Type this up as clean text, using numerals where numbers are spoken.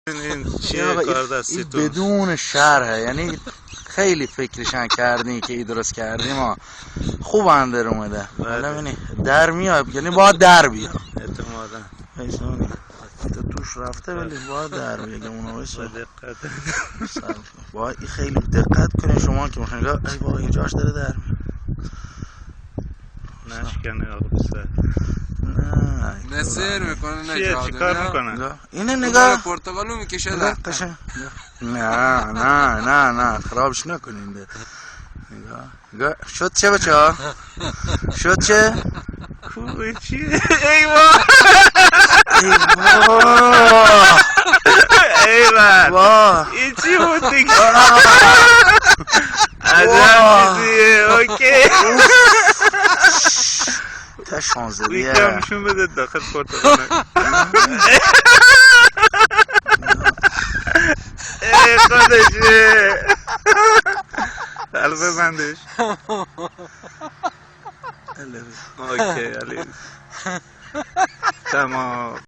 این چیه کار دستیتون؟ بدون شرحه، یعنی خیلی فکرشن کردین که ای درست کردیم ها. خوب اندر اومده. حالا ببینی در میاد، یعنی باید در بیاد اعتمادا. ایسانی تو توش رفته ولی باید در بیاد. اونو بسه دقت باید خیلی دقت کنین شما که میخواین ای بابا اینجاش داره در میاد. نشکنه آقا بسه. نه نسیر میکنه چیه چی کار میکنه؟ اینه نگاه پرتقالو میکشه نگاه ده قشنگ. نه خرابش نکنین ده. نگاه شد چه بچه ها؟ شد چه؟ خوبه چیه؟ ایوان ایوان این چی بود دیگه؟ عجب چیزیه اوکی تا شانزلیه یکم نشون بده داخل پرتقاله. ای خودشه قلبه بندش. اوکی علی تمام.